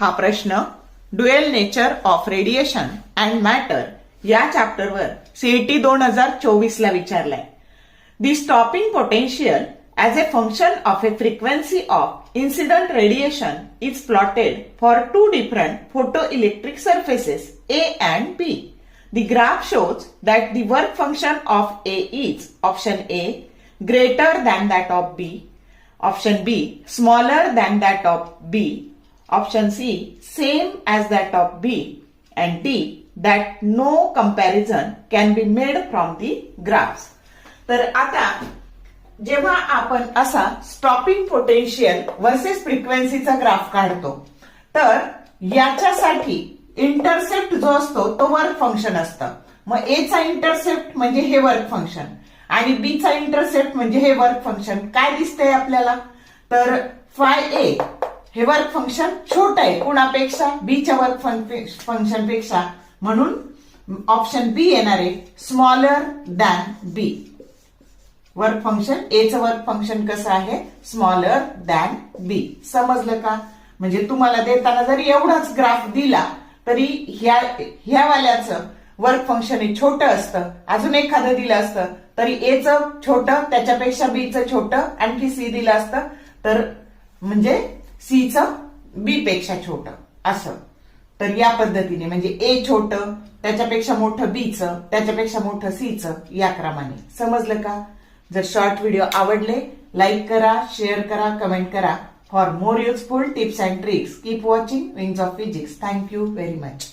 हा प्रश्न dual nature of radiation and matter या चॅप्टरवर सीईटी 2024 ला विचारलाय. The stopping potential as a function of a frequency of incident radiation is plotted for two different photoelectric surfaces A and B. The graph shows that the work function of A is option A greater than that of B, option B smaller than that of B, option C same as that of B, and D that no comparison can be made from the graphs. तर आता जेव्हा आपण असा stopping potential versus फ्रिक्वेन्सीचा graph काढतो तर याच्यासाठी intercept जो असतो तो वर्क फंक्शन असतं. मग ए चा इंटरसेप्ट म्हणजे हे वर्क फंक्शन आणि बी चा इंटरसेप्ट म्हणजे हे वर्क फंक्शन. काय दिसतंय आपल्याला तर फाय ए हे वर्क फंक्शन छोट आहे कुणापेक्षा बीच्या वर्क फंक्शन पेक्षा, म्हणून ऑप्शन बी येणार आहे स्मॉलर दॅन बी. वर्क फंक्शन ए चं वर्क फंक्शन कसं आहे स्मॉलर दॅन बी. समजलं का? म्हणजे तुम्हाला देताना जरी एवढाच ग्राफ दिला तरी ह्या वाल्याचं वर्क फंक्शन हे छोटं असतं. अजून एखादं दिलं असतं तरी ए चं छोटं त्याच्यापेक्षा बी चं छोटं आणखी सी दिलं असतं तर म्हणजे सी चं बी पेक्षा छोटं असं. तर या पद्धतीने म्हणजे ए छोटं त्याच्यापेक्षा मोठं बी चं त्याच्यापेक्षा मोठं सी चं या क्रमाने. समजलं का? जर शॉर्ट व्हिडिओ आवडले लाईक करा, शेअर करा, कमेंट करा. For more useful tips and tricks keep watching wings of physics. Thank you very much.